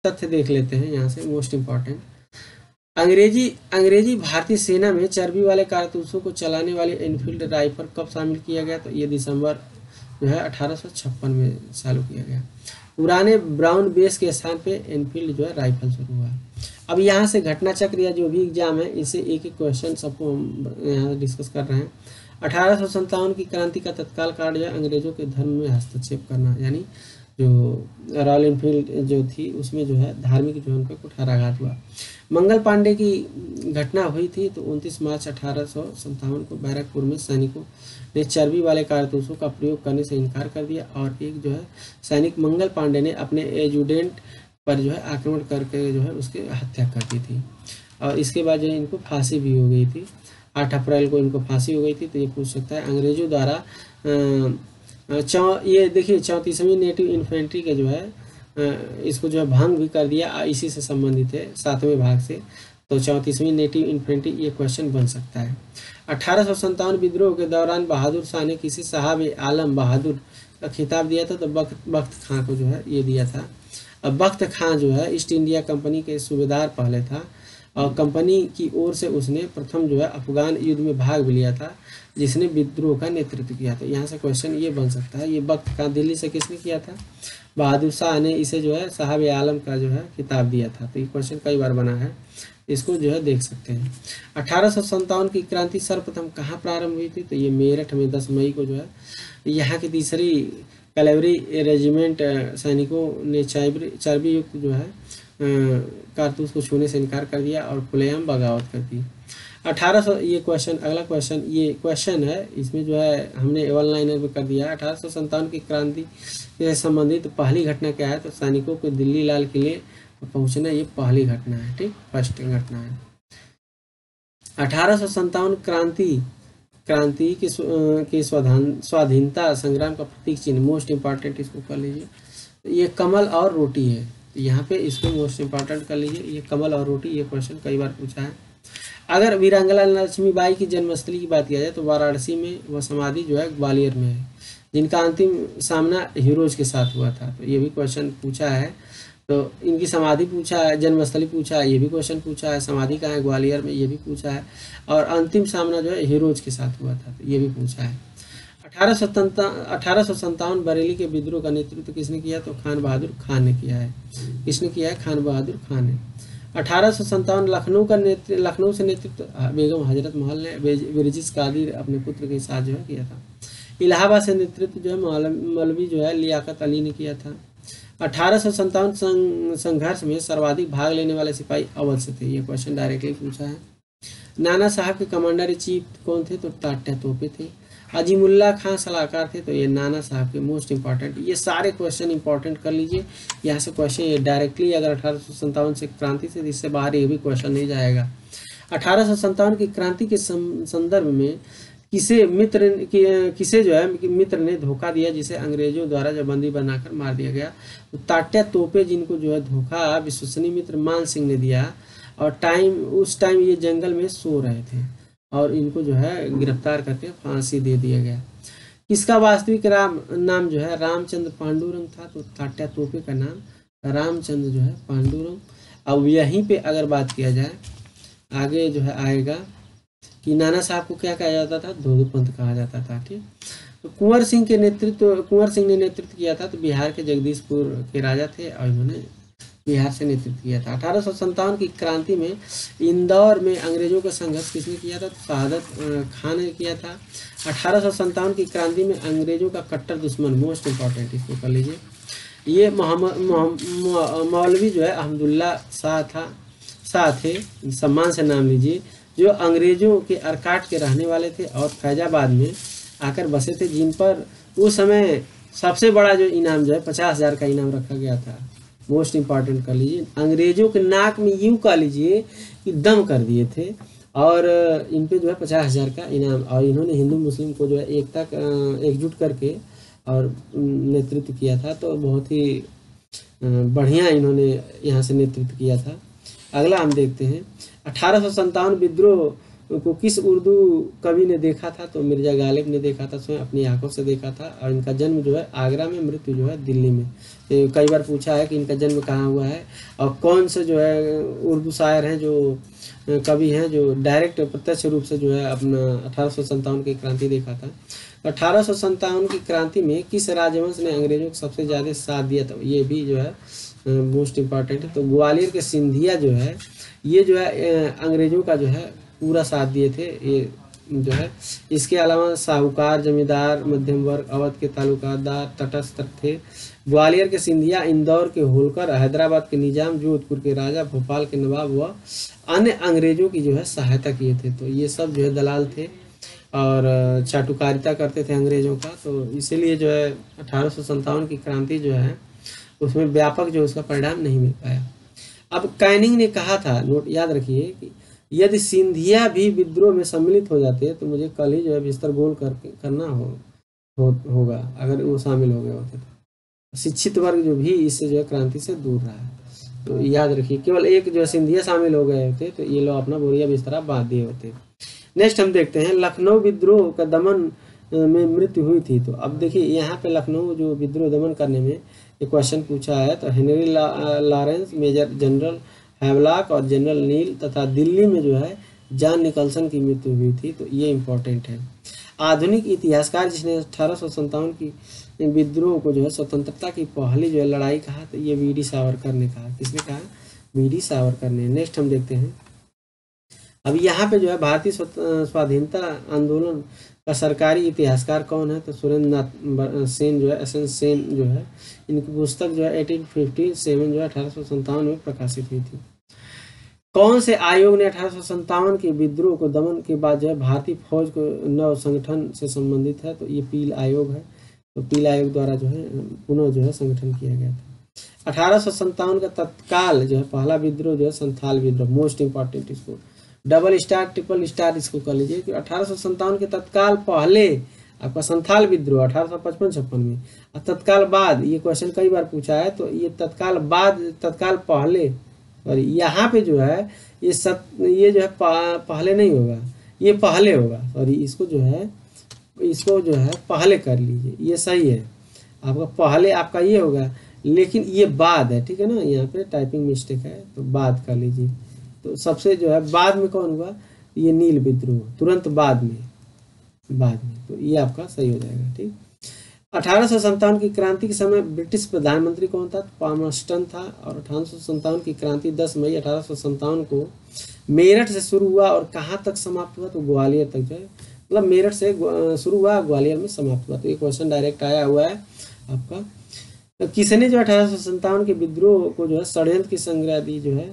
तथ्य देख लेते हैं यहाँ से, मोस्ट इम्पॉर्टेंट। अंग्रेजी भारतीय सेना में चर्बी वाले कारतूसों को चलाने वाली एनफील्ड राइफल कब शामिल किया गया? तो ये दिसंबर जो है 1856 में चालू किया गया। पुराने ब्राउन बेस के स्थान पे एनफील्ड जो है राइफल शुरू हुआ। अब यहाँ से घटना चक्र या जो भी एग्जाम है इसे एक एक क्वेश्चन सबको हम यहाँ डिस्कस कर रहे हैं। 1857 की क्रांति का तत्काल कारण जो है अंग्रेजों के धर्म में हस्तक्षेप करना, यानी जो रॉयल एनफील्ड जो थी उसमें जो है धार्मिक जो उन पर कुठाराघात हुआ। मंगल पांडे की घटना हुई थी तो 29 मार्च 1857 को बैरकपुर में सैनिकों ने चर्बी वाले कारतूसों का प्रयोग करने से इनकार कर दिया और एक जो है सैनिक मंगल पांडे ने अपने एजुडेंट पर जो है आक्रमण करके जो है उसकी हत्या कर दी थी और इसके बाद जो है इनको फांसी भी हो गई थी। 8 अप्रैल को इनको फांसी हो गई थी। तो ये पूछ सकता है अंग्रेजों द्वारा ये देखिए 34वीं नेटिव इन्फेंट्री के जो है इसको जो है भंग भी कर दिया, इसी से संबंधित है 7वें भाग से। तो 34वीं नेटिव इन्फेंट्री ये क्वेश्चन बन सकता है। 1857 विद्रोह के दौरान बहादुर शाह ने किसी साहब आलम बहादुर का खिताब दिया था, तो बख्त खां को जो है ये दिया था। अब बख्त खां जो है ईस्ट इंडिया कंपनी के सूबेदार पहले था और कंपनी की ओर से उसने प्रथम जो है अफगान युद्ध में भाग भी लिया था, जिसने विद्रोह का नेतृत्व किया था। यहाँ से क्वेश्चन ये बन सकता है, ये बख्त खां दिल्ली से किसने किया था? बहादुर शाह ने इसे जो है साहब आलम का जो है खिताब दिया था। तो ये क्वेश्चन कई बार बना है, इसको जो है देख सकते हैं। 1857 की क्रांति सर्वप्रथम कहाँ प्रारंभ हुई थी? तो ये मेरठ में 10 मई को जो है यहाँ की तीसरी कैलेवरी रेजिमेंट सैनिकों ने चर्बी युक्त जो है कारतूस को छूने से इनकार कर दिया और खुलेआम बगावत कर दी। 1800 ये क्वेश्चन, अगला क्वेश्चन ये क्वेश्चन है, इसमें जो है हमने वन लाइनर में कर दिया है। 1857 की क्रांति से संबंधित पहली घटना क्या है? तो सैनिकों को दिल्ली लाल किले पहुंचना, ये पहली घटना है, ठीक, फर्स्ट घटना है। 1857 क्रांति की स्वाधीनता संग्राम का प्रतीक चिन्ह, मोस्ट इम्पॉर्टेंट, इसको कर लीजिए। ये कमल और रोटी है, यहाँ पे इसको मोस्ट इम्पॉर्टेंट कर लीजिए। ये कमल और रोटी, ये क्वेश्चन कई बार पूछा है। अगर वीरांगना लक्ष्मीबाई की जन्मस्थली की बात किया जाए तो वाराणसी में, वह समाधि जो है ग्वालियर में है, जिनका अंतिम सामना हीरोज के साथ हुआ था। तो ये भी क्वेश्चन पूछा है। तो इनकी समाधि पूछा है, जन्मस्थली पूछा है, ये भी क्वेश्चन पूछा है। समाधि कहाँ है? ग्वालियर में, ये भी पूछा है। और अंतिम सामना जो है हीरोज के साथ हुआ था, तो ये भी पूछा है। 1857 बरेली के विद्रोह का नेतृत्व किसने किया? तो खान बहादुर खान ने किया है। किसने किया है? खान बहादुर खान ने। 1857 लखनऊ से नेतृत्व बेगम हजरत महल ने विरजिस कादिर अपने पुत्र के साथ जो है किया था। इलाहाबाद से नेतृत्व जो है मौलवी जो है लियाकत अली ने किया था। 1857 संघर्ष में सर्वाधिक भाग लेने वाले सिपाही अवध से थे, ये क्वेश्चन डायरेक्टली पूछा है। नाना साहब के कमांडर इन चीफ कौन थे? तो टाटा तोपे थे। अजीमुल्ला खां सलाहकार थे, तो ये नाना साहब के, मोस्ट इंपॉर्टेंट। ये सारे क्वेश्चन इंपॉर्टेंट कर लीजिए। यहाँ से क्वेश्चन ये डायरेक्टली अगर 1857 से क्रांति से, इससे बाहर ये भी क्वेश्चन नहीं जाएगा। 1857 की क्रांति के संदर्भ में किसे जो है मित्र ने धोखा दिया, जिसे अंग्रेजों द्वारा जब बंदी बनाकर मार दिया गया? तो तात्या तोपे, जिनको जो है धोखा विश्वसनीय मित्र मान सिंह ने दिया, और उस टाइम ये जंगल में सो रहे थे और इनको जो है गिरफ्तार करके फांसी दे दिया गया। इसका वास्तविक नाम जो है रामचंद्र पांडुरंग था, तो तात्या तोपे का नाम रामचंद्र जो है पांडुरंग। अब यहीं पे अगर बात किया जाए, आगे जो है आएगा कि नाना साहब को क्या कहा जाता था? धोधो पंथ कहा जाता था, ठीक। तो कुंवर सिंह ने नेतृत्व किया था, तो बिहार के जगदीशपुर के राजा थे और इन्होंने बिहार से नेतृत्व किया था। 1857 की क्रांति में इंदौर में अंग्रेजों का संघर्ष किसने किया था? तो शहादत खान ने किया था। 1857 की क्रांति में अंग्रेजों का कट्टर दुश्मन, मोस्ट इम्पॉर्टेंट, इसको कर लीजिए, ये मौलवी जो है अहमदुल्ला शाह थे, सम्मान से नाम लीजिए, जो अंग्रेजों के अरकाट के रहने वाले थे और फैजाबाद में आकर बसे थे, जिन पर उस समय सबसे बड़ा जो इनाम जो है 50,000 का इनाम रखा गया था। मोस्ट इम्पॉर्टेंट कर लीजिए। अंग्रेजों के नाक में यूं कह लीजिए कि दम कर दिए थे और इन पे जो है 50,000 का इनाम, और इन्होंने हिंदू मुस्लिम को जो है एकजुट करके और नेतृत्व किया था। तो बहुत ही बढ़िया इन्होंने यहाँ से नेतृत्व किया था। अगला हम देखते हैं 1857 विद्रोह को किस उर्दू कवि ने देखा था? तो मिर्जा गालिब ने देखा था, स्वयं अपनी आंखों से देखा था। और इनका जन्म जो है आगरा में, मृत्यु जो है दिल्ली में। तो कई बार पूछा है कि इनका जन्म कहाँ हुआ है और कौन से जो है उर्दू शायर हैं जो कवि हैं जो डायरेक्ट प्रत्यक्ष रूप से जो है अपना 1857 की क्रांति देखा था। 1857 की क्रांति में किस राजवंश ने अंग्रेजों को सबसे ज़्यादा साथ दिया था? ये भी जो है मोस्ट इम्पॉर्टेंट है। तो ग्वालियर के सिंधिया जो है ये जो है अंग्रेजों का जो है पूरा साथ दिए थे ये जो है। इसके अलावा साहूकार, जमींदार, मध्यम वर्ग, अवध के तालुकादार तटस्थ थे। ग्वालियर के सिंधिया, इंदौर के होलकर, हैदराबाद के निजाम, जोधपुर के राजा, भोपाल के नवाब व अन्य अंग्रेजों की जो है सहायता किए थे। तो ये सब जो है दलाल थे और चाटुकारिता करते थे अंग्रेजों का। तो इसीलिए जो है 1857 की क्रांति जो है उसमें व्यापक जो उसका परिणाम नहीं मिल पाया। अब कैनिंग ने कहा था, नोट याद रखिए, कि यदि सिंधिया भी विद्रोह में सम्मिलित हो जाते तो मुझे कल ही जो है बिस्तर गोल करना होगा अगर वो शामिल हो गए होते तो। शिक्षित वर्ग जो भी इससे जो है क्रांति से दूर रहा है। तो याद रखिए, केवल एक जो सिंधिया शामिल हो गए होते तो ये लोग अपना बोरिया बिस्तरा बांध दिए होते। नेक्स्ट हम देखते हैं, लखनऊ विद्रोह का दमन में मृत्यु हुई थी। तो अब देखिए यहाँ पे लखनऊ जो विद्रोह दमन करने में ये क्वेश्चन पूछा है। तो Henry Lawrence, major general Havelock और जनरल नील तथा दिल्ली में जो है जॉन निकलसन की मृत्यु हुई थी। तो ये इम्पोर्टेंट है। आधुनिक इतिहासकार जिसने 1857 की विद्रोह को जो है स्वतंत्रता की पहली जो है लड़ाई कहा, तो ये वी डी सावरकर ने कहा। किसने कहा? वी डी सावरकर ने। नेक्स्ट हम देखते हैं, अब यहाँ पे जो है भारतीय स्वाधीनता आंदोलन का सरकारी इतिहासकार कौन है? तो सुरेंद्र नाथ सेन जो है, एस.एन. सेन जो है, इनकी पुस्तक जो है 1857 जो है 1857 में प्रकाशित हुई थी। कौन से आयोग ने 1857 के विद्रोह को दमन के बाद जो है भारतीय फौज को नव संगठन से संबंधित है? तो ये पील आयोग है। तो पील आयोग द्वारा जो है पुनः जो है संगठन किया गया था। 1857 का तत्काल जो है पहला विद्रोह जो है संथाल विद्रोह, मोस्ट इम्पोर्टेंट, इसको डबल स्टार ट्रिपल स्टार इसको कर लीजिए कि 1857 के तत्काल पहले आपका संथाल विद्रोह 1855-56 में, और तत्काल बाद, ये क्वेश्चन कई बार पूछा है। तो ये तत्काल बाद, तत्काल पहले, और यहाँ पे जो है ये जो है पहले नहीं होगा, ये पहले होगा। और इसको जो है पहले कर लीजिए, ये सही है। आपका पहले आपका ये होगा, लेकिन ये बाद है, ठीक है ना, यहाँ पे टाइपिंग मिस्टेक है, तो बाद कर लीजिए। तो सबसे जो है बाद में कौन हुआ? ये नील विद्रोह, तुरंत बाद में। तो ये आपका सही हो जाएगा, ठीक। 1857 की क्रांति के समय ब्रिटिश प्रधानमंत्री कौन था? पामर्स्टन था। और 1857 की क्रांति 10 मई 1857 को मेरठ से शुरू हुआ और कहाँ तक समाप्त हुआ? तो ग्वालियर तक जो है, मतलब मेरठ से शुरू हुआ, ग्वालियर में समाप्त हुआ। तो ये क्वेश्चन डायरेक्ट आया हुआ है आपका। तो किसने जो 1857 के विद्रोह को जो है षड्यंत्र की संज्ञा दी? जो है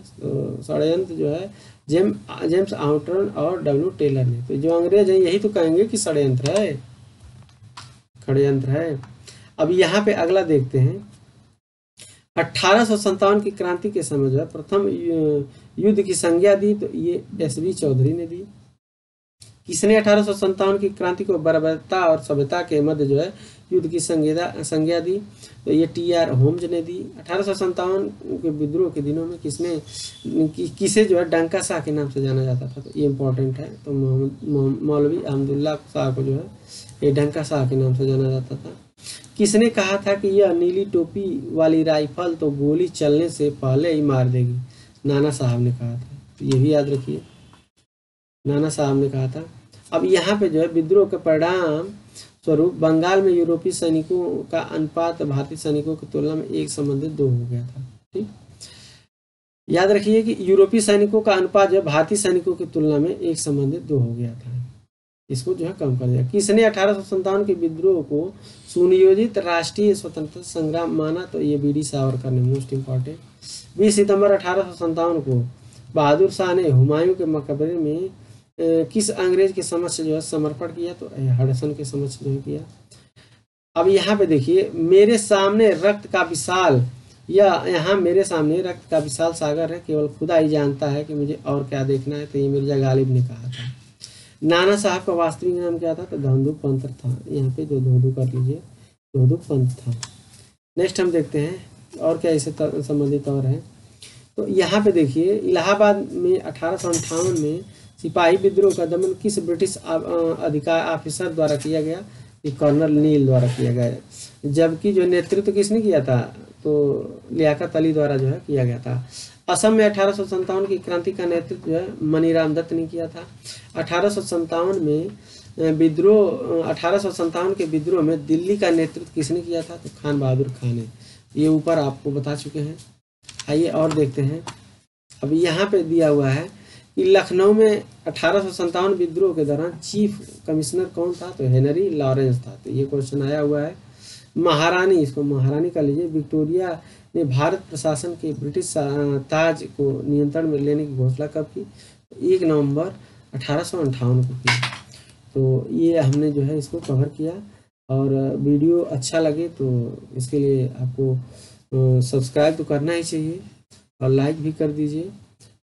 षड्यंत्र जो है जेम्स आउटरन और डब्ल्यू टेलर ने। तो जो अंग्रेज हैं यही तो कहेंगे कि षड्यंत्र है। अब यहाँ पे अगला देखते हैं, 1857 की क्रांति के समय जो है प्रथम युद्ध की संज्ञा दी? तो ये एस.बी. चौधरी ने दी। किसने 1857 की क्रांति को बर्बरता और सभ्यता के मध्य जो है युद्ध की संज्ञा दी? तो ये टी.आर. होम्स ने दी। 1857 के विद्रोह के दिनों में किसे जो है डंका शाह के नाम से जाना जाता था? तो ये इम्पोर्टेंट है। तो मौलवी अहमदुल्ला शाह को जो है ये डंका शाह के नाम से जाना जाता था। किसने कहा था कि यह नीली टोपी वाली राइफल तो गोली चलने से पहले ही मार देगी? नाना साहब ने कहा था। तो ये भी याद रखिए, नाना साहब ने कहा था। अब यहाँ पे जो है विद्रोह के परिणाम स्वरूप बंगाल में यूरोपीय सैनिकों का अनुपात भारतीय सैनिकों की तुलना में 1:2 हो गया था, ठीक। याद रखिए कि यूरोपीय सैनिकों का अनुपात जो है भारतीय सैनिकों की तुलना में 1:2 हो गया था। इसको जो है कम कर दिया। किसने 1857 के विद्रोह को सुनियोजित राष्ट्रीय स्वतंत्रता संग्राम माना? तो ये वी डी सावरकर ने, मोस्ट इम्पोर्टेंट। 20 सितंबर 1857 को बहादुर शाह ने हुमायूं के मकबरे में किस अंग्रेज के समक्ष जो है समर्पण किया? तो हडसन के समक्ष जो है किया। अब यहाँ पे देखिए, मेरे सामने रक्त का विशाल, या यहाँ मेरे सामने रक्त का विशाल सागर है, केवल खुदा ही जानता है कि मुझे और क्या देखना है। तो ये मिर्जा गालिब ने कहा था। नाना साहब का वास्तविक नाम क्या था? तो धोंदू पंत था। यहाँ पे जो धोंदू कर लीजिए, धोंदू पंत था। नेक्स्ट हम देखते हैं और क्या इससे संबंधित और है। तो यहाँ पे देखिए, इलाहाबाद में 1858 में सिपाही विद्रोह का दमन किस ब्रिटिश अधिकार ऑफिसर द्वारा किया गया? ये कर्नल नील द्वारा किया गया। जबकि जो नेतृत्व किसने किया था? तो लियाकत अली द्वारा जो है किया गया था। असम में 1857 की क्रांति का नेतृत्व जो है मनीराम दत्त ने किया था। 1857 में विद्रोह 1857 के विद्रोह में दिल्ली का नेतृत्व किसने किया था? तो खान बहादुर खान ने। ये ऊपर आपको बता चुके हैं। आइए और देखते हैं। अब यहाँ पे दिया हुआ है कि लखनऊ में 1857 विद्रोह के दौरान चीफ कमिश्नर कौन था? तो हेनरी लॉरेंस था। तो ये क्वेश्चन आया हुआ है। महारानी, इसको महारानी का लीजिए। विक्टोरिया ने भारत प्रशासन के ब्रिटिश ताज को नियंत्रण में लेने की घोषणा कब की? 1 नवंबर 1858 को की। तो ये हमने जो है इसको कवर किया। और वीडियो अच्छा लगे तो इसके लिए आपको सब्सक्राइब तो करना ही चाहिए और लाइक भी कर दीजिए।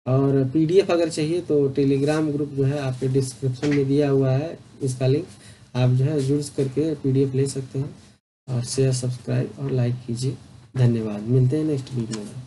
और पीडीएफ अगर चाहिए तो टेलीग्राम ग्रुप जो है आपके डिस्क्रिप्शन में दिया हुआ है, इसका लिंक आप जो है जुड़ करके पीडीएफ ले सकते हैं। और शेयर, सब्सक्राइब और लाइक कीजिए। धन्यवाद। मिलते हैं नेक्स्ट वीडियो में।